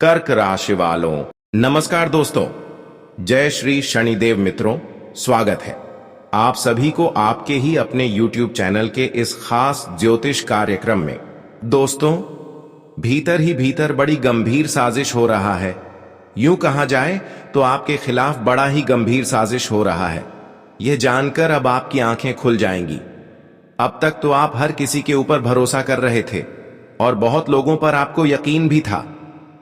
कर्क राशि वालों, नमस्कार दोस्तों। जय श्री शनिदेव मित्रों, स्वागत है आप सभी को आपके ही अपने YouTube चैनल के इस खास ज्योतिष कार्यक्रम में। दोस्तों, भीतर ही भीतर बड़ी गंभीर साजिश हो रहा है। यूं कहा जाए तो आपके खिलाफ बड़ा ही गंभीर साजिश हो रहा है। यह जानकर अब आपकी आंखें खुल जाएंगी। अब तक तो आप हर किसी के ऊपर भरोसा कर रहे थे और बहुत लोगों पर आपको यकीन भी था,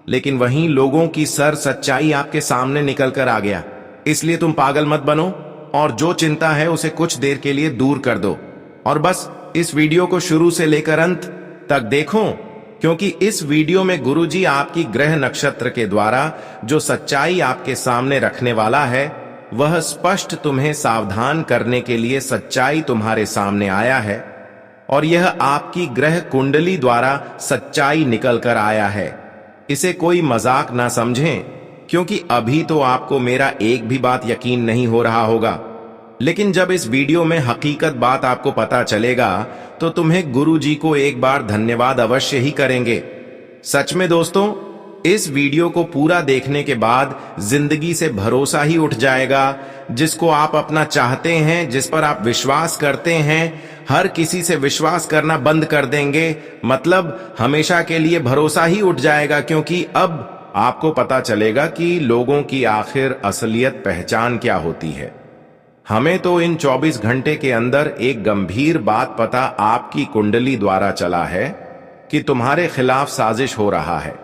लेकिन वहीं लोगों की सच्चाई आपके सामने निकल कर आ गया। इसलिए तुम पागल मत बनो और जो चिंता है उसे कुछ देर के लिए दूर कर दो और बस इस वीडियो को शुरू से लेकर अंत तक देखो, क्योंकि इस वीडियो में गुरुजी आपकी ग्रह नक्षत्र के द्वारा जो सच्चाई आपके सामने रखने वाला है वह स्पष्ट तुम्हें सावधान करने के लिए सच्चाई तुम्हारे सामने आया है। और यह आपकी ग्रह कुंडली द्वारा सच्चाई निकल कर आया है। इसे कोई मजाक ना समझें, क्योंकि अभी तो आपको मेरा एक भी बात यकीन नहीं हो रहा होगा, लेकिन जब इस वीडियो में हकीकत बात आपको पता चलेगा तो तुम्हें गुरुजी को एक बार धन्यवाद अवश्य ही करेंगे। सच में दोस्तों, इस वीडियो को पूरा देखने के बाद जिंदगी से भरोसा ही उठ जाएगा। जिसको आप अपना चाहते हैं, जिस पर आप विश्वास करते हैं, हर किसी से विश्वास करना बंद कर देंगे। मतलब हमेशा के लिए भरोसा ही उठ जाएगा, क्योंकि अब आपको पता चलेगा कि लोगों की आखिर असलियत पहचान क्या होती है। हमें तो इन 24 घंटे के अंदर एक गंभीर बात पता आपकी कुंडली द्वारा चला है कि तुम्हारे खिलाफ साजिश हो रहा है।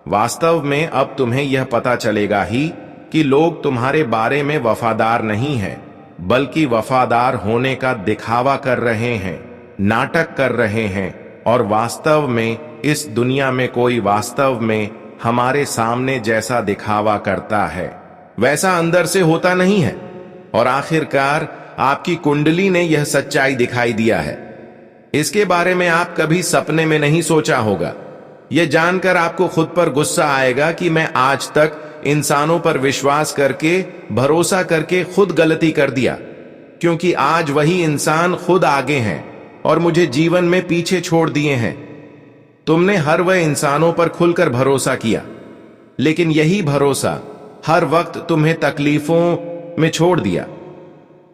वास्तव में अब तुम्हें यह पता चलेगा ही कि लोग तुम्हारे बारे में वफादार नहीं हैं, बल्कि वफादार होने का दिखावा कर रहे हैं, नाटक कर रहे हैं। और वास्तव में इस दुनिया में कोई वास्तव में हमारे सामने जैसा दिखावा करता है वैसा अंदर से होता नहीं है। और आखिरकार आपकी कुंडली ने यह सच्चाई दिखाई दिया है। इसके बारे में आप कभी सपने में नहीं सोचा होगा। यह जानकर आपको खुद पर गुस्सा आएगा कि मैं आज तक इंसानों पर विश्वास करके, भरोसा करके खुद गलती कर दिया, क्योंकि आज वही इंसान खुद आगे हैं और मुझे जीवन में पीछे छोड़ दिए हैं। तुमने हर वह इंसानों पर खुलकर भरोसा किया, लेकिन यही भरोसा हर वक्त तुम्हें तकलीफों में छोड़ दिया।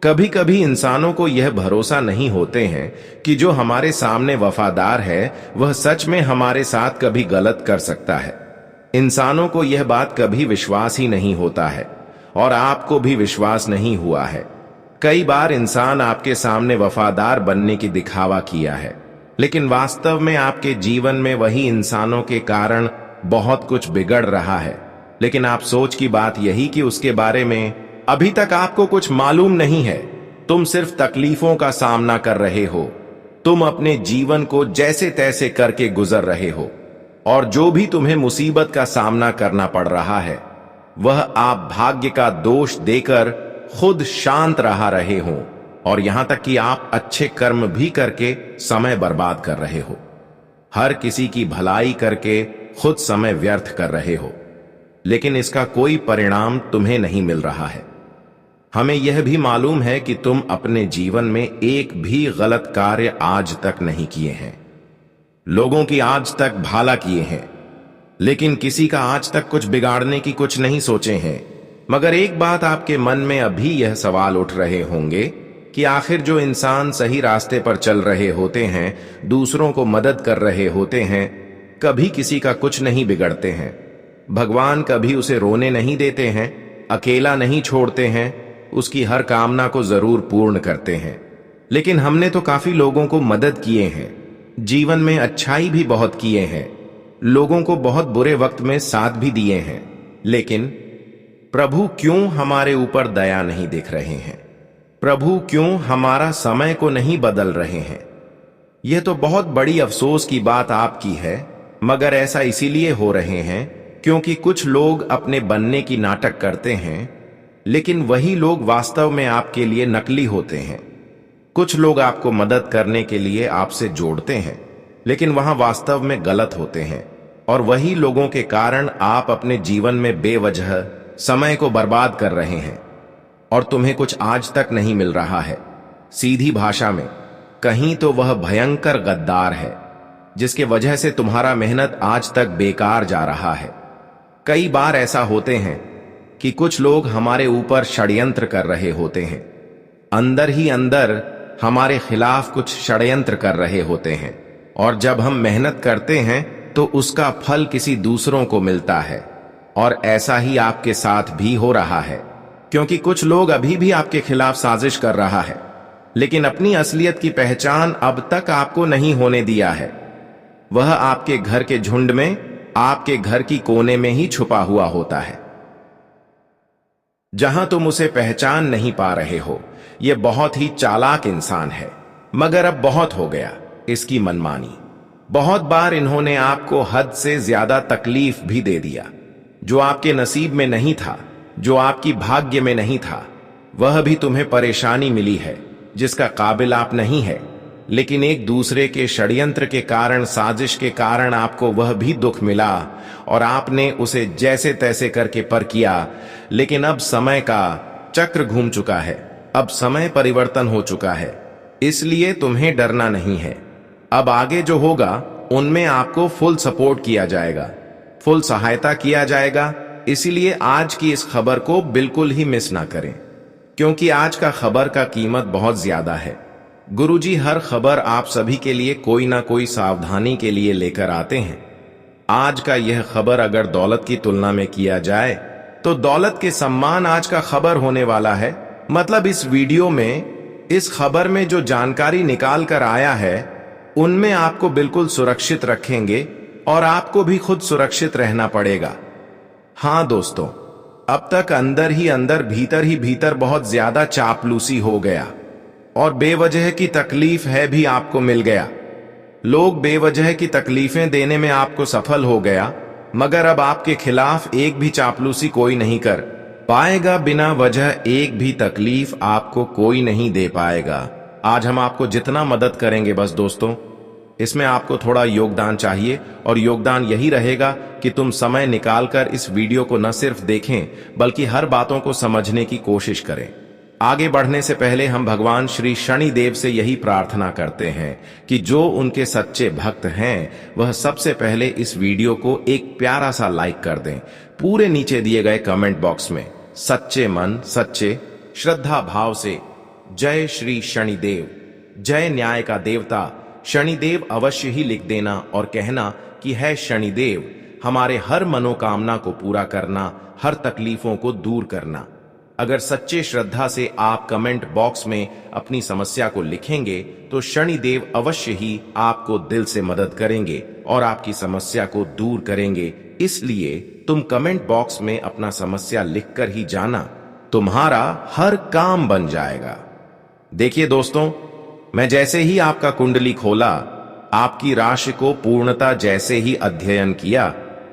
कभी कभी इंसानों को यह भरोसा नहीं होते हैं कि जो हमारे सामने वफादार है वह सच में हमारे साथ कभी गलत कर सकता है। इंसानों को यह बात कभी विश्वास ही नहीं होता है और आपको भी विश्वास नहीं हुआ है। कई बार इंसान आपके सामने वफादार बनने की दिखावा किया है, लेकिन वास्तव में आपके जीवन में वही इंसानों के कारण बहुत कुछ बिगड़ रहा है। लेकिन आप सोच की बात यही कि उसके बारे में अभी तक आपको कुछ मालूम नहीं है। तुम सिर्फ तकलीफों का सामना कर रहे हो। तुम अपने जीवन को जैसे तैसे करके गुजर रहे हो और जो भी तुम्हें मुसीबत का सामना करना पड़ रहा है वह आप भाग्य का दोष देकर खुद शांत रहा रहे हो, और यहां तक कि आप अच्छे कर्म भी करके समय बर्बाद कर रहे हो। हर किसी की भलाई करके खुद समय व्यर्थ कर रहे हो, लेकिन इसका कोई परिणाम तुम्हें नहीं मिल रहा है। हमें यह भी मालूम है कि तुम अपने जीवन में एक भी गलत कार्य आज तक नहीं किए हैं। लोगों की आज तक भला किए हैं, लेकिन किसी का आज तक कुछ बिगाड़ने की कुछ नहीं सोचे हैं। मगर एक बात आपके मन में अभी यह सवाल उठ रहे होंगे कि आखिर जो इंसान सही रास्ते पर चल रहे होते हैं, दूसरों को मदद कर रहे होते हैं, कभी किसी का कुछ नहीं बिगड़ते हैं। भगवान कभी उसे रोने नहीं देते हैं, अकेला नहीं छोड़ते हैं, उसकी हर कामना को जरूर पूर्ण करते हैं। लेकिन हमने तो काफी लोगों को मदद किए हैं, जीवन में अच्छाई भी बहुत किए हैं, लोगों को बहुत बुरे वक्त में साथ भी दिए हैं, लेकिन प्रभु क्यों हमारे ऊपर दया नहीं दिख रहे हैं? प्रभु क्यों हमारा समय को नहीं बदल रहे हैं? यह तो बहुत बड़ी अफसोस की बात आपकी है, मगर ऐसा इसीलिए हो रहे हैं क्योंकि कुछ लोग अपने बनने की नाटक करते हैं, लेकिन वही लोग वास्तव में आपके लिए नकली होते हैं। कुछ लोग आपको मदद करने के लिए आपसे जोड़ते हैं, लेकिन वहां वास्तव में गलत होते हैं, और वही लोगों के कारण आप अपने जीवन में बेवजह समय को बर्बाद कर रहे हैं और तुम्हें कुछ आज तक नहीं मिल रहा है। सीधी भाषा में कहीं तो वह भयंकर गद्दार है जिसके वजह से तुम्हारा मेहनत आज तक बेकार जा रहा है। कई बार ऐसा होते हैं कि कुछ लोग हमारे ऊपर षड्यंत्र कर रहे होते हैं, अंदर ही अंदर हमारे खिलाफ कुछ षड्यंत्र कर रहे होते हैं, और जब हम मेहनत करते हैं तो उसका फल किसी दूसरों को मिलता है। और ऐसा ही आपके साथ भी हो रहा है, क्योंकि कुछ लोग अभी भी आपके खिलाफ साजिश कर रहा है, लेकिन अपनी असलियत की पहचान अब तक आपको नहीं होने दिया है। वह आपके घर के झुंड में, आपके घर की कोने में ही छुपा हुआ होता है, जहां तुम उसे पहचान नहीं पा रहे हो। यह बहुत ही चालाक इंसान है, मगर अब बहुत हो गया इसकी मनमानी। बहुत बार इन्होंने आपको हद से ज्यादा तकलीफ भी दे दिया। जो आपके नसीब में नहीं था, जो आपकी भाग्य में नहीं था, वह भी तुम्हें परेशानी मिली है जिसका काबिल आप नहीं है। लेकिन एक दूसरे के षड्यंत्र के कारण, साजिश के कारण आपको वह भी दुख मिला और आपने उसे जैसे तैसे करके पर किया। लेकिन अब समय का चक्र घूम चुका है, अब समय परिवर्तन हो चुका है, इसलिए तुम्हें डरना नहीं है। अब आगे जो होगा उनमें आपको फुल सपोर्ट किया जाएगा, फुल सहायता किया जाएगा। इसीलिए आज की इस खबर को बिल्कुल ही मिस ना करें, क्योंकि आज का खबर का कीमत बहुत ज्यादा है। गुरुजी हर खबर आप सभी के लिए कोई ना कोई सावधानी के लिए लेकर आते हैं। आज का यह खबर अगर दौलत की तुलना में किया जाए तो दौलत के सम्मान आज का खबर होने वाला है। मतलब इस वीडियो में, इस खबर में जो जानकारी निकाल कर आया है उनमें आपको बिल्कुल सुरक्षित रखेंगे और आपको भी खुद सुरक्षित रहना पड़ेगा। हां दोस्तों, अब तक अंदर ही अंदर, भीतर ही भीतर बहुत ज्यादा चापलूसी हो गया और बेवजह की तकलीफ है भी आपको मिल गया। लोग बेवजह की तकलीफें देने में आपको सफल हो गया, मगर अब आपके खिलाफ एक भी चापलूसी कोई नहीं कर पाएगा। बिना वजह एक भी तकलीफ आपको कोई नहीं दे पाएगा। आज हम आपको जितना मदद करेंगे, बस दोस्तों इसमें आपको थोड़ा योगदान चाहिए, और योगदान यही रहेगा कि तुम समय निकालकर इस वीडियो को न सिर्फ देखें बल्कि हर बातों को समझने की कोशिश करें। आगे बढ़ने से पहले हम भगवान श्री शनिदेव से यही प्रार्थना करते हैं कि जो उनके सच्चे भक्त हैं वह सबसे पहले इस वीडियो को एक प्यारा सा लाइक कर दें। पूरे नीचे दिए गए कमेंट बॉक्स में सच्चे मन, सच्चे श्रद्धा भाव से जय श्री शनिदेव, जय न्याय का देवता शनिदेव अवश्य ही लिख देना और कहना कि है शनिदेव, हमारे हर मनोकामना को पूरा करना, हर तकलीफों को दूर करना। अगर सच्चे श्रद्धा से आप कमेंट बॉक्स में अपनी समस्या को लिखेंगे तो शनिदेव अवश्य ही आपको दिल से मदद करेंगे और आपकी समस्या को दूर करेंगे। इसलिए तुम कमेंट बॉक्स में अपना समस्या लिखकर ही जाना, तुम्हारा हर काम बन जाएगा। देखिए दोस्तों, मैं जैसे ही आपका कुंडली खोला, आपकी राशि को पूर्णता जैसे ही अध्ययन किया,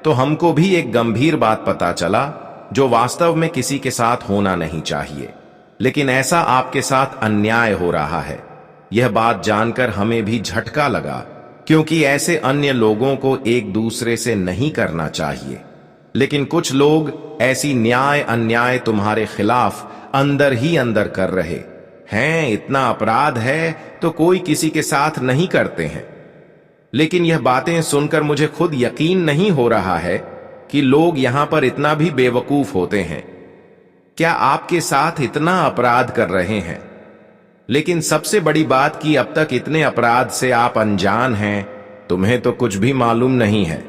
तो हमको भी एक गंभीर बात पता चला जो वास्तव में किसी के साथ होना नहीं चाहिए, लेकिन ऐसा आपके साथ अन्याय हो रहा है। यह बात जानकर हमें भी झटका लगा, क्योंकि ऐसे अन्य लोगों को एक दूसरे से नहीं करना चाहिए, लेकिन कुछ लोग ऐसी न्याय अन्याय तुम्हारे खिलाफ अंदर ही अंदर कर रहे हैं। इतना अपराध है तो कोई किसी के साथ नहीं करते हैं, लेकिन यह बातें सुनकर मुझे खुद यकीन नहीं हो रहा है कि लोग यहां पर इतना भी बेवकूफ होते हैं। क्या आपके साथ इतना अपराध कर रहे हैं, लेकिन सबसे बड़ी बात कि अब तक इतने अपराध से आप अनजान हैं, तुम्हें तो कुछ भी मालूम नहीं है।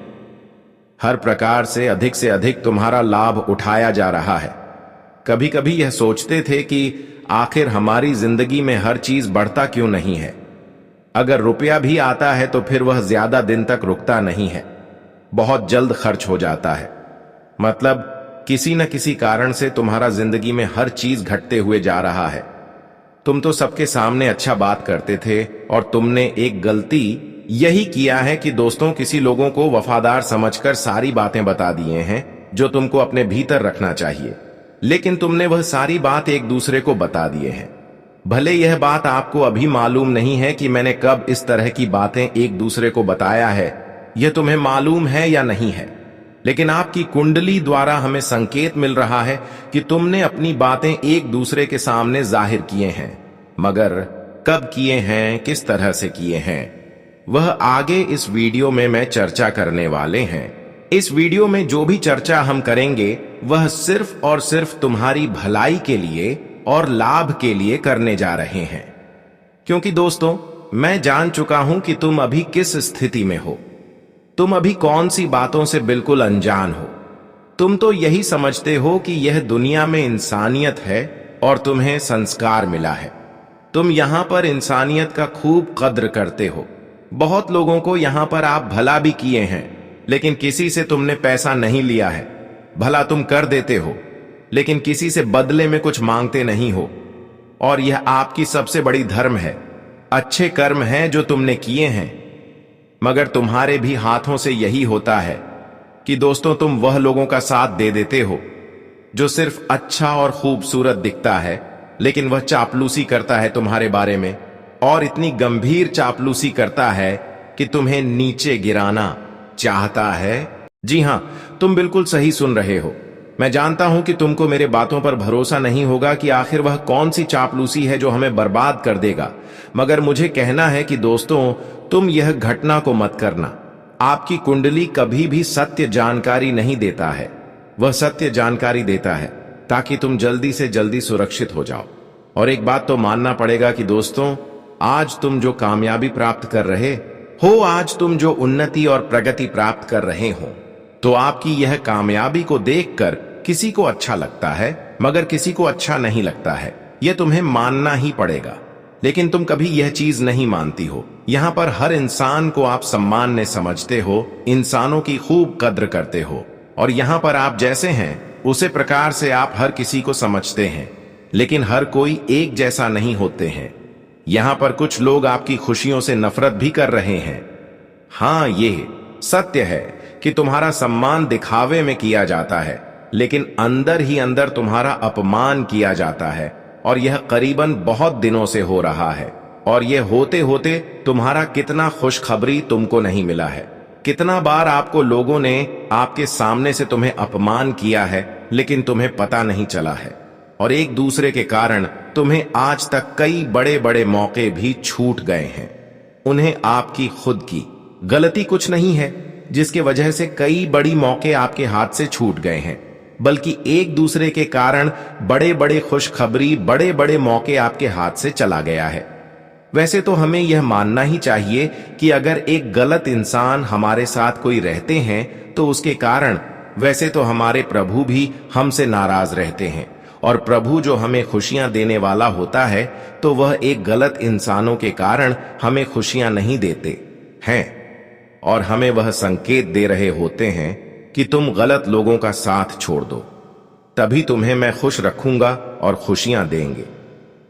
हर प्रकार से अधिक तुम्हारा लाभ उठाया जा रहा है। कभी कभी यह सोचते थे कि आखिर हमारी जिंदगी में हर चीज बढ़ता क्यों नहीं है। अगर रुपया भी आता है तो फिर वह ज्यादा दिन तक रुकता नहीं है, बहुत जल्द खर्च हो जाता है। मतलब किसी न किसी कारण से तुम्हारा जिंदगी में हर चीज घटते हुए जा रहा है। तुम तो सबके सामने अच्छा बात करते थे, और तुमने एक गलती यही किया है कि दोस्तों, किसी लोगों को वफादार समझकर सारी बातें बता दिए हैं जो तुमको अपने भीतर रखना चाहिए, लेकिन तुमने वह सारी बात एक दूसरे को बता दिए हैं। भले यह बात आपको अभी मालूम नहीं है कि मैंने कब इस तरह की बातें एक दूसरे को बताया है, यह तुम्हें मालूम है या नहीं है, लेकिन आपकी कुंडली द्वारा हमें संकेत मिल रहा है कि तुमने अपनी बातें एक दूसरे के सामने जाहिर किए हैं, मगर कब किए हैं, किस तरह से किए हैं, वह आगे इस वीडियो में मैं चर्चा करने वाले हैं। इस वीडियो में जो भी चर्चा हम करेंगे वह सिर्फ और सिर्फ तुम्हारी भलाई के लिए और लाभ के लिए करने जा रहे हैं। क्योंकि दोस्तों, मैं जान चुका हूं कि तुम अभी किस स्थिति में हो। तुम अभी कौन सी बातों से बिल्कुल अनजान हो। तुम तो यही समझते हो कि यह दुनिया में इंसानियत है और तुम्हें संस्कार मिला है। तुम यहां पर इंसानियत का खूब कद्र करते हो। बहुत लोगों को यहां पर आप भला भी किए हैं, लेकिन किसी से तुमने पैसा नहीं लिया है। भला तुम कर देते हो, लेकिन किसी से बदले में कुछ मांगते नहीं हो। और यह आपकी सबसे बड़ी धर्म है। अच्छे कर्म हैं जो तुमने किए हैं। मगर तुम्हारे भी हाथों से यही होता है कि दोस्तों, तुम वह लोगों का साथ दे देते हो जो सिर्फ अच्छा और खूबसूरत दिखता है, लेकिन वह चापलूसी करता है तुम्हारे बारे में, और इतनी गंभीर चापलूसी करता है कि तुम्हें नीचे गिराना चाहता है। जी हां, तुम बिल्कुल सही सुन रहे हो। मैं जानता हूं कि तुमको मेरे बातों पर भरोसा नहीं होगा कि आखिर वह कौन सी चापलूसी है जो हमें बर्बाद कर देगा। मगर मुझे कहना है कि दोस्तों, तुम यह घटना को मत करना। आपकी कुंडली कभी भी सत्य जानकारी नहीं देता है। वह सत्य जानकारी देता है ताकि तुम जल्दी से जल्दी सुरक्षित हो जाओ। और एक बात तो मानना पड़ेगा कि दोस्तों, आज तुम जो कामयाबी प्राप्त कर रहे हो, आज तुम जो उन्नति और प्रगति प्राप्त कर रहे हो, तो आपकी यह कामयाबी को देखकर किसी को अच्छा लगता है, मगर किसी को अच्छा नहीं लगता है। यह तुम्हें मानना ही पड़ेगा। लेकिन तुम कभी यह चीज नहीं मानती हो। यहां पर हर इंसान को आप सम्मान से समझते हो, इंसानों की खूब कद्र करते हो, और यहां पर आप जैसे हैं उसी प्रकार से आप हर किसी को समझते हैं। लेकिन हर कोई एक जैसा नहीं होते हैं। यहां पर कुछ लोग आपकी खुशियों से नफरत भी कर रहे हैं। हां, ये सत्य है कि तुम्हारा सम्मान दिखावे में किया जाता है, लेकिन अंदर ही अंदर तुम्हारा अपमान किया जाता है। और यह करीबन बहुत दिनों से हो रहा है। और यह होते होते तुम्हारा कितना खुशखबरी तुमको नहीं मिला है। कितना बार आपको लोगों ने आपके सामने से तुम्हें अपमान किया है, लेकिन तुम्हें पता नहीं चला है। और एक दूसरे के कारण तुम्हें आज तक कई बड़े बड़े मौके भी छूट गए हैं। उन्हें आपकी खुद की गलती कुछ नहीं है जिसके वजह से कई बड़ी मौके आपके हाथ से छूट गए हैं, बल्कि एक दूसरे के कारण बड़े बड़े खुशखबरी, बड़े बड़े मौके आपके हाथ से चला गया है। वैसे तो हमें यह मानना ही चाहिए कि अगर एक गलत इंसान हमारे साथ कोई रहते हैं तो उसके कारण वैसे तो हमारे प्रभु भी हमसे नाराज रहते हैं। और प्रभु जो हमें खुशियां देने वाला होता है, तो वह एक गलत इंसानों के कारण हमें खुशियां नहीं देते हैं, और हमें वह संकेत दे रहे होते हैं कि तुम गलत लोगों का साथ छोड़ दो, तभी तुम्हें मैं खुश रखूंगा और खुशियां देंगे।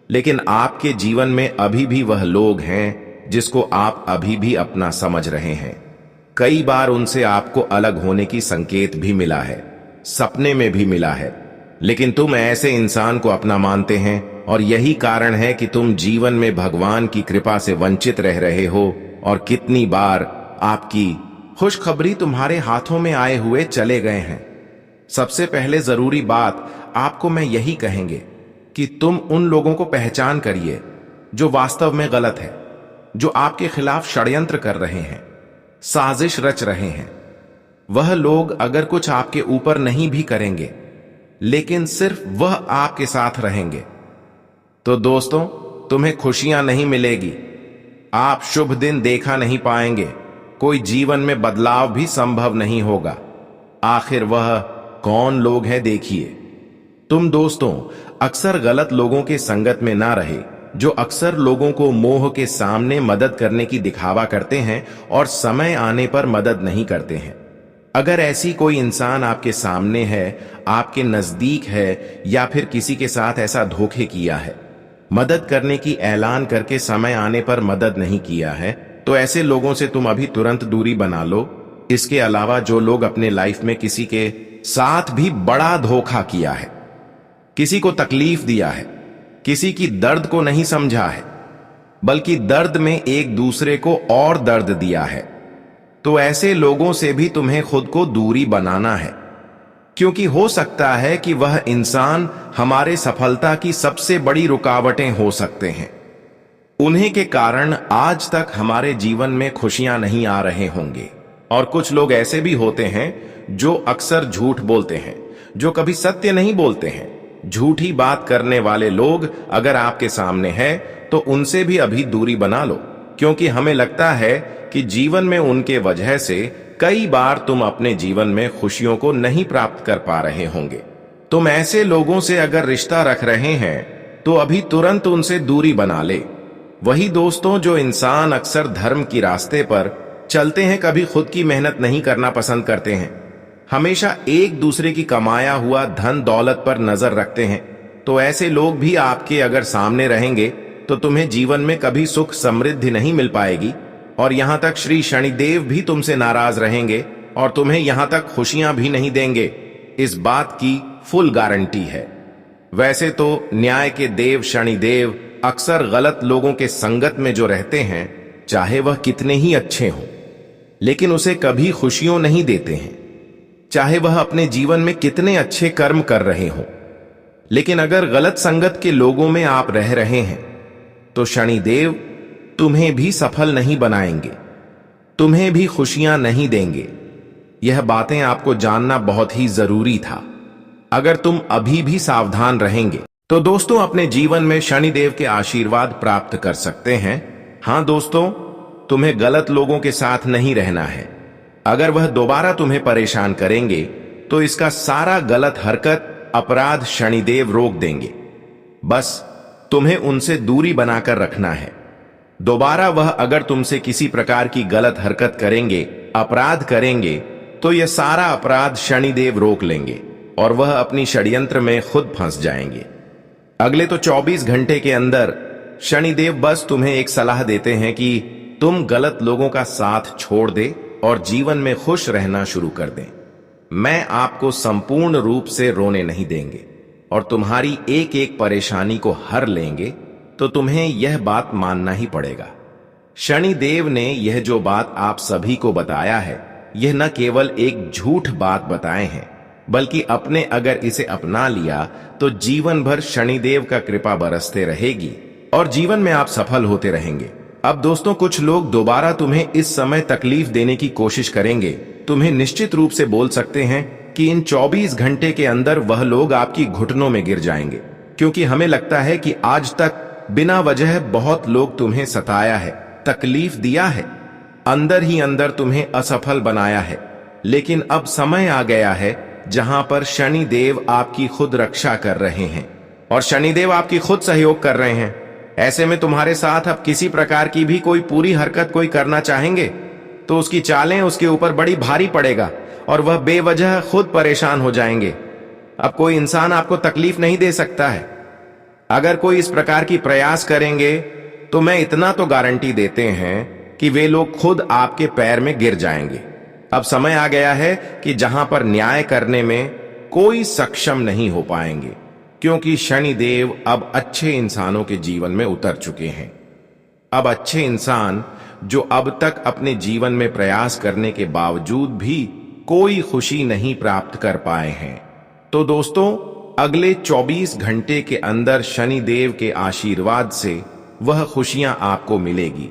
लेकिन आपके जीवन में अभी भी वह लोग हैं जिसको आप अभी भी अपना समझ रहे हैं। कई बार उनसे आपको अलग होने की संकेत भी मिला है, सपने में भी मिला है, लेकिन तुम ऐसे इंसान को अपना मानते हैं, और यही कारण है कि तुम जीवन में भगवान की कृपा से वंचित रह रहे हो। और कितनी बार आपकी खुशखबरी तुम्हारे हाथों में आए हुए चले गए हैं। सबसे पहले जरूरी बात आपको मैं यही कहेंगे कि तुम उन लोगों को पहचान करिए जो वास्तव में गलत है, जो आपके खिलाफ षड्यंत्र कर रहे हैं, साजिश रच रहे हैं। वह लोग अगर कुछ आपके ऊपर नहीं भी करेंगे, लेकिन सिर्फ वह आपके साथ रहेंगे, तो दोस्तों, तुम्हें खुशियां नहीं मिलेगी। आप शुभ दिन देखा नहीं पाएंगे। कोई जीवन में बदलाव भी संभव नहीं होगा। आखिर वह कौन लोग हैं, देखिए। तुम दोस्तों अक्सर गलत लोगों के संगत में ना रहे, जो अक्सर लोगों को मोह के सामने मदद करने की दिखावा करते हैं और समय आने पर मदद नहीं करते हैं। अगर ऐसी कोई इंसान आपके सामने है, आपके नजदीक है, या फिर किसी के साथ ऐसा धोखे किया है, मदद करने की ऐलान करके समय आने पर मदद नहीं किया है, तो ऐसे लोगों से तुम अभी तुरंत दूरी बना लो। इसके अलावा जो लोग अपने लाइफ में किसी के साथ भी बड़ा धोखा किया है, किसी को तकलीफ दिया है, किसी की दर्द को नहीं समझा है, बल्कि दर्द में एक दूसरे को और दर्द दिया है, तो ऐसे लोगों से भी तुम्हें खुद को दूरी बनाना है। क्योंकि हो सकता है कि वह इंसान हमारे सफलता की सबसे बड़ी रुकावटें हो सकते हैं। उन्हीं के कारण आज तक हमारे जीवन में खुशियां नहीं आ रहे होंगे। और कुछ लोग ऐसे भी होते हैं जो अक्सर झूठ बोलते हैं, जो कभी सत्य नहीं बोलते हैं। झूठी बात करने वाले लोग अगर आपके सामने है तो उनसे भी अभी दूरी बना लो, क्योंकि हमें लगता है कि जीवन में उनके वजह से कई बार तुम अपने जीवन में खुशियों को नहीं प्राप्त कर पा रहे होंगे। तुम ऐसे लोगों से अगर रिश्ता रख रहे हैं तो अभी तुरंत उनसे दूरी बना ले। वही दोस्तों जो इंसान अक्सर धर्म की रास्ते पर चलते हैं, कभी खुद की मेहनत नहीं करना पसंद करते हैं, हमेशा एक दूसरे की कमाया हुआ धन दौलत पर नजर रखते हैं, तो ऐसे लोग भी आपके अगर सामने रहेंगे तो तुम्हें जीवन में कभी सुख समृद्धि नहीं मिल पाएगी, और यहां तक श्री शनिदेव भी तुमसे नाराज रहेंगे और तुम्हें यहां तक खुशियां भी नहीं देंगे। इस बात की फुल गारंटी है। वैसे तो न्याय के देव शनिदेव अक्सर गलत लोगों के संगत में जो रहते हैं, चाहे वह कितने ही अच्छे हों, लेकिन उसे कभी खुशियों नहीं देते हैं। चाहे वह अपने जीवन में कितने अच्छे कर्म कर रहे हों, लेकिन अगर गलत संगत के लोगों में आप रह रहे हैं तो शनिदेव तुम्हें भी सफल नहीं बनाएंगे, तुम्हें भी खुशियां नहीं देंगे। यह बातें आपको जानना बहुत ही जरूरी था। अगर तुम अभी भी सावधान रहेंगे तो दोस्तों अपने जीवन में शनिदेव के आशीर्वाद प्राप्त कर सकते हैं। हां दोस्तों, तुम्हें गलत लोगों के साथ नहीं रहना है। अगर वह दोबारा तुम्हें परेशान करेंगे तो इसका सारा गलत हरकत अपराध शनिदेव रोक देंगे। बस तुम्हें उनसे दूरी बनाकर रखना है। दोबारा वह अगर तुमसे किसी प्रकार की गलत हरकत करेंगे, अपराध करेंगे, तो यह सारा अपराध शनिदेव रोक लेंगे और वह अपनी षड्यंत्र में खुद फंस जाएंगे। अगले तो 24 घंटे के अंदर शनिदेव बस तुम्हें एक सलाह देते हैं कि तुम गलत लोगों का साथ छोड़ दे और जीवन में खुश रहना शुरू कर दें। मैं आपको संपूर्ण रूप से रोने नहीं देंगे और तुम्हारी एक एक परेशानी को हर लेंगे, तो तुम्हें यह बात मानना ही पड़ेगा। शनिदेव ने यह जो बात आप सभी को बताया है, यह न केवल एक झूठ बात बताए हैं, बल्कि अपने अगर इसे अपना लिया तो जीवन भर शनिदेव का कृपा बरसते रहेगी और जीवन में आप सफल होते रहेंगे। अब दोस्तों, कुछ लोग दोबारा तुम्हें इस समय तकलीफ देने की कोशिश करेंगे। तुम्हें निश्चित रूप से बोल सकते हैं कि इन 24 घंटे के अंदर वह लोग आपकी घुटनों में गिर जाएंगे, क्योंकि हमें लगता है कि आज तक बिना वजह बहुत लोग तुम्हें सताया है, तकलीफ दिया है, अंदर ही अंदर तुम्हें असफल बनाया है। लेकिन अब समय आ गया है जहां पर शनिदेव आपकी खुद रक्षा कर रहे हैं और शनिदेव आपकी खुद सहयोग कर रहे हैं। ऐसे में तुम्हारे साथ अब किसी प्रकार की भी कोई पूरी हरकत कोई करना चाहेंगे तो उसकी चालें उसके ऊपर बड़ी भारी पड़ेगा और वह बेवजह खुद परेशान हो जाएंगे। अब कोई इंसान आपको तकलीफ नहीं दे सकता है। अगर कोई इस प्रकार की प्रयास करेंगे तो मैं इतना तो गारंटी देते हैं कि वे लोग खुद आपके पैर में गिर जाएंगे। अब समय आ गया है कि जहां पर न्याय करने में कोई सक्षम नहीं हो पाएंगे, क्योंकि शनिदेव अब अच्छे इंसानों के जीवन में उतर चुके हैं। अब अच्छे इंसान जो अब तक अपने जीवन में प्रयास करने के बावजूद भी कोई खुशी नहीं प्राप्त कर पाए हैं, तो दोस्तों अगले 24 घंटे के अंदर शनिदेव के आशीर्वाद से वह खुशियां आपको मिलेगी।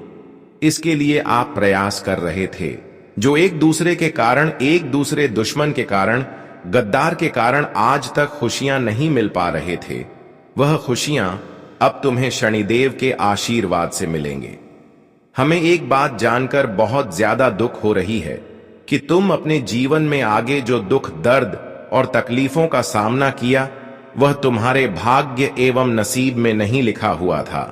इसके लिए आप प्रयास कर रहे थे। जो एक दूसरे के कारण, एक दूसरे दुश्मन के कारण, गद्दार के कारण आज तक खुशियां नहीं मिल पा रहे थे, वह खुशियां अब तुम्हें शनिदेव के आशीर्वाद से मिलेंगे। हमें एक बात जानकर बहुत ज्यादा दुख हो रही है कि तुम अपने जीवन में आगे जो दुख, दर्द और तकलीफों का सामना किया, वह तुम्हारे भाग्य एवं नसीब में नहीं लिखा हुआ था।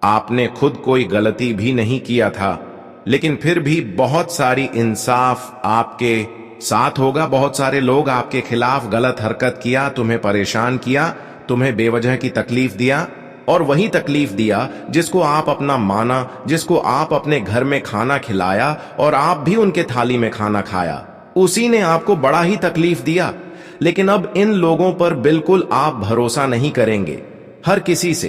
आपने खुद कोई गलती भी नहीं किया था, लेकिन फिर भी बहुत सारी इंसाफ आपके साथ होगा। बहुत सारे लोग आपके खिलाफ गलत हरकत किया, तुम्हें परेशान किया, तुम्हें बेवजह की तकलीफ दिया, और वही तकलीफ दिया जिसको आप अपना माना, जिसको आप अपने घर में खाना खिलाया और आप भी उनके थाली में खाना खाया, उसी ने आपको बड़ा ही तकलीफ दिया। लेकिन अब इन लोगों पर बिल्कुल आप भरोसा नहीं करेंगे। हर किसी से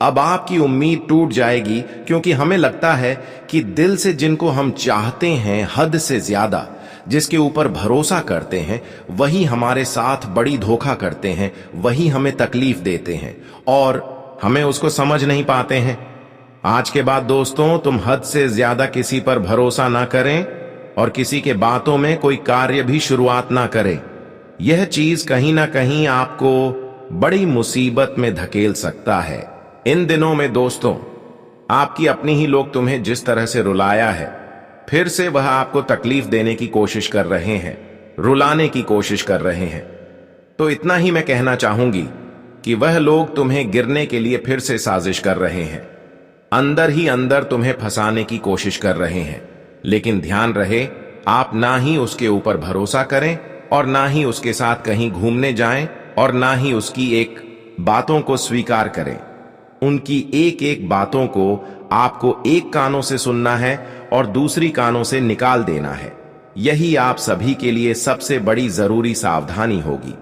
अब आपकी उम्मीद टूट जाएगी, क्योंकि हमें लगता है कि दिल से जिनको हम चाहते हैं हद से ज्यादा, जिसके ऊपर भरोसा करते हैं, वही हमारे साथ बड़ी धोखा करते हैं, वही हमें तकलीफ देते हैं और हमें उसको समझ नहीं पाते हैं। आज के बाद दोस्तों तुम हद से ज्यादा किसी पर भरोसा ना करें और किसी के बातों में कोई कार्य भी शुरुआत ना करें। यह चीज कहीं ना कहीं आपको बड़ी मुसीबत में धकेल सकता है। इन दिनों में दोस्तों, आपकी अपनी ही लोग तुम्हें जिस तरह से रुलाया है, फिर से वह आपको तकलीफ देने की कोशिश कर रहे हैं, रुलाने की कोशिश कर रहे हैं। तो इतना ही मैं कहना चाहूंगी कि वह लोग तुम्हें गिरने के लिए फिर से साजिश कर रहे हैं, अंदर ही अंदर तुम्हें फंसाने की कोशिश कर रहे हैं। लेकिन ध्यान रहे, आप ना ही उसके ऊपर भरोसा करें और ना ही उसके साथ कहीं घूमने जाएं और ना ही उसकी एक बातों को स्वीकार करें। उनकी एक एक बातों को आपको एक कानों से सुनना है और दूसरी कानों से निकाल देना है। यही आप सभी के लिए सबसे बड़ी जरूरी सावधानी होगी।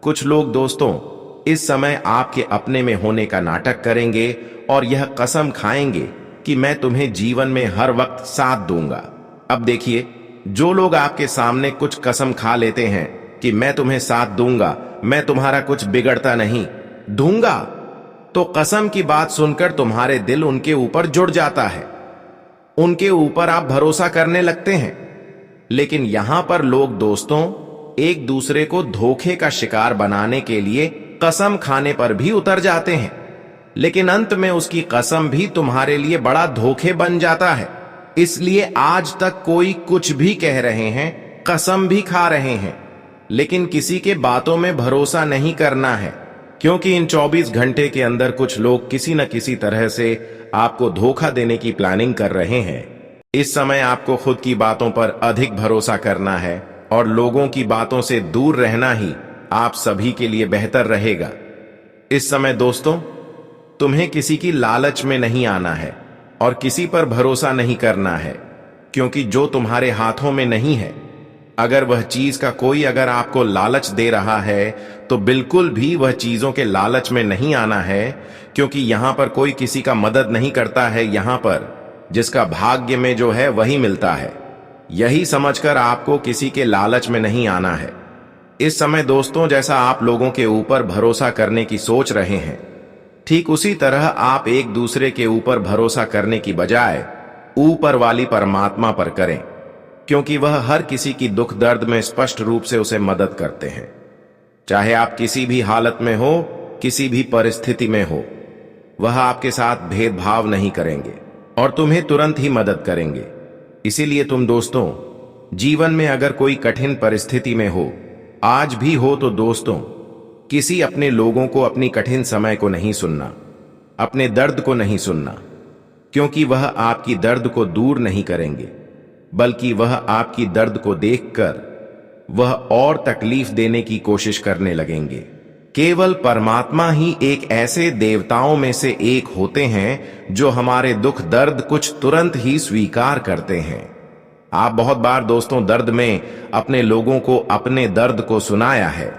कुछ लोग दोस्तों इस समय आपके अपने में होने का नाटक करेंगे और यह कसम खाएंगे कि मैं तुम्हें जीवन में हर वक्त साथ दूंगा। अब देखिए, जो लोग आपके सामने कुछ कसम खा लेते हैं कि मैं तुम्हें साथ दूंगा, मैं तुम्हारा कुछ बिगड़ता नहीं दूंगा, तो कसम की बात सुनकर तुम्हारे दिल उनके ऊपर जुड़ जाता है, उनके ऊपर आप भरोसा करने लगते हैं। लेकिन यहां पर लोग दोस्तों एक दूसरे को धोखे का शिकार बनाने के लिए कसम खाने पर भी उतर जाते हैं, लेकिन अंत में उसकी कसम भी तुम्हारे लिए बड़ा धोखे बन जाता है। इसलिए आज तक कोई कुछ भी कह रहे हैं, कसम भी खा रहे हैं, लेकिन किसी के बातों में भरोसा नहीं करना है, क्योंकि इन 24 घंटे के अंदर कुछ लोग किसी न किसी तरह से आपको धोखा देने की प्लानिंग कर रहे हैं। इस समय आपको खुद की बातों पर अधिक भरोसा करना है और लोगों की बातों से दूर रहना ही आप सभी के लिए बेहतर रहेगा। इस समय दोस्तों तुम्हें किसी की लालच में नहीं आना है और किसी पर भरोसा नहीं करना है, क्योंकि जो तुम्हारे हाथों में नहीं है, अगर वह चीज का कोई अगर आपको लालच दे रहा है तो बिल्कुल भी वह चीजों के लालच में नहीं आना है, क्योंकि यहां पर कोई किसी का मदद नहीं करता है। यहां पर जिसका भाग्य में जो है वही मिलता है। यही समझकर आपको किसी के लालच में नहीं आना है। इस समय दोस्तों जैसा आप लोगों के ऊपर भरोसा करने की सोच रहे हैं, ठीक उसी तरह आप एक दूसरे के ऊपर भरोसा करने की बजाय ऊपर वाली परमात्मा पर करें, क्योंकि वह हर किसी की दुख दर्द में स्पष्ट रूप से उसे मदद करते हैं। चाहे आप किसी भी हालत में हो, किसी भी परिस्थिति में हो, वह आपके साथ भेदभाव नहीं करेंगे और तुम्हें तुरंत ही मदद करेंगे। इसीलिए तुम दोस्तों जीवन में अगर कोई कठिन परिस्थिति में हो, आज भी हो, तो दोस्तों किसी अपने लोगों को अपनी कठिन समय को नहीं सुनना, अपने दर्द को नहीं सुनना, क्योंकि वह आपकी दर्द को दूर नहीं करेंगे, बल्कि वह आपकी दर्द को देखकर वह और तकलीफ देने की कोशिश करने लगेंगे। केवल परमात्मा ही एक ऐसे देवताओं में से एक होते हैं जो हमारे दुख दर्द कुछ तुरंत ही स्वीकार करते हैं। आप बहुत बार दोस्तों दर्द में अपने लोगों को अपने दर्द को सुनाया है,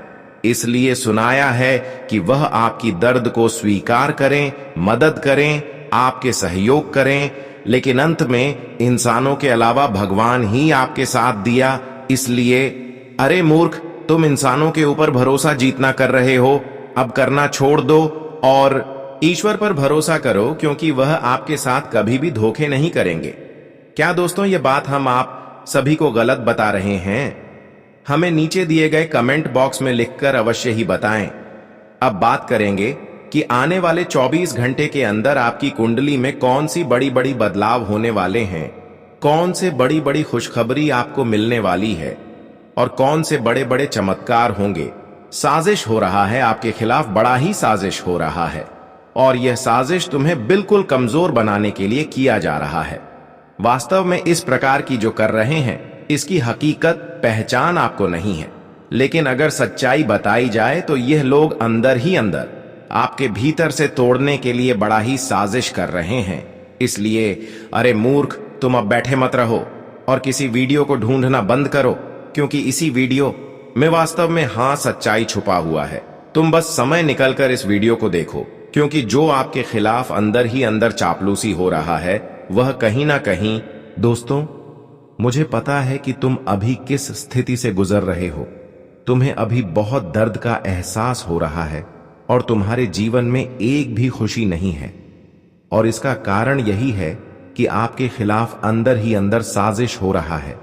इसलिए सुनाया है कि वह आपकी दर्द को स्वीकार करें, मदद करें, आपके सहयोग करें, लेकिन अंत में इंसानों के अलावा भगवान ही आपके साथ दिया। इसलिए अरे मूर्ख, तुम इंसानों के ऊपर भरोसा जीतना कर रहे हो, अब करना छोड़ दो और ईश्वर पर भरोसा करो, क्योंकि वह आपके साथ कभी भी धोखे नहीं करेंगे। क्या दोस्तों ये बात हम आप सभी को गलत बता रहे हैं? हमें नीचे दिए गए कमेंट बॉक्स में लिखकर अवश्य ही बताएं। अब बात करेंगे कि आने वाले 24 घंटे के अंदर आपकी कुंडली में कौन सी बड़ी बड़ी बदलाव होने वाले हैं, कौन से बड़ी बड़ी खुशखबरी आपको मिलने वाली है और कौन से बड़े बड़े चमत्कार होंगे। साजिश हो रहा है आपके खिलाफ, बड़ा ही साजिश हो रहा है, और यह साजिश तुम्हें बिल्कुल कमजोर बनाने के लिए किया जा रहा है। वास्तव में इस प्रकार की जो कर रहे हैं इसकी हकीकत पहचान आपको नहीं है, लेकिन अगर सच्चाई बताई जाए तो यह लोग अंदर ही अंदर आपके भीतर से तोड़ने के लिए बड़ा ही साजिश कर रहे हैं। इसलिए अरे मूर्ख, तुम अब बैठे मत रहो और किसी वीडियो को ढूंढना बंद करो, क्योंकि इसी वीडियो में वास्तव में सच्चाई छुपा हुआ है। तुम बस समय निकलकर इस वीडियो को देखो, क्योंकि जो आपके खिलाफ अंदर ही अंदर चापलूसी हो रहा है वह कहीं ना कहीं, दोस्तों मुझे पता है कि तुम अभी किस स्थिति से गुजर रहे हो। तुम्हें अभी बहुत दर्द का एहसास हो रहा है और तुम्हारे जीवन में एक भी खुशी नहीं है, और इसका कारण यही है कि आपके खिलाफ अंदर ही अंदर साजिश हो रहा है।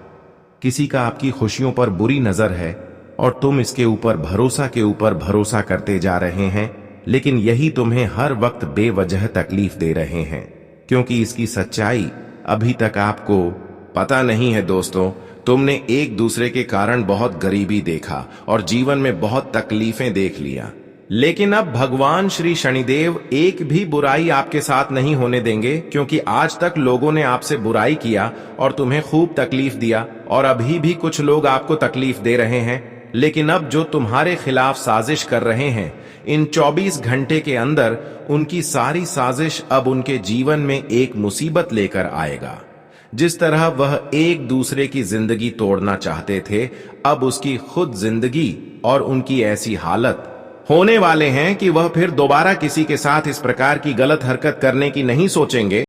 किसी का आपकी खुशियों पर बुरी नजर है और तुम इसके ऊपर भरोसा के ऊपर भरोसा करते जा रहे हैं, लेकिन यही तुम्हें हर वक्त बेवजह तकलीफ दे रहे हैं, क्योंकि इसकी सच्चाई अभी तक आपको पता नहीं है। दोस्तों, तुमने एक दूसरे के कारण बहुत गरीबी देखा और जीवन में बहुत तकलीफें देख लिया, लेकिन अब भगवान श्री शनिदेव एक भी बुराई आपके साथ नहीं होने देंगे, क्योंकि आज तक लोगों ने आपसे बुराई किया और तुम्हें खूब तकलीफ दिया, और अभी भी कुछ लोग आपको तकलीफ दे रहे हैं। लेकिन अब जो तुम्हारे खिलाफ साजिश कर रहे हैं, इन 24 घंटे के अंदर उनकी सारी साजिश अब उनके जीवन में एक मुसीबत लेकर आएगा। जिस तरह वह एक दूसरे की जिंदगी तोड़ना चाहते थे, अब उसकी खुद जिंदगी और उनकी ऐसी हालत होने वाले हैं कि वह फिर दोबारा किसी के साथ इस प्रकार की गलत हरकत करने की नहीं सोचेंगे।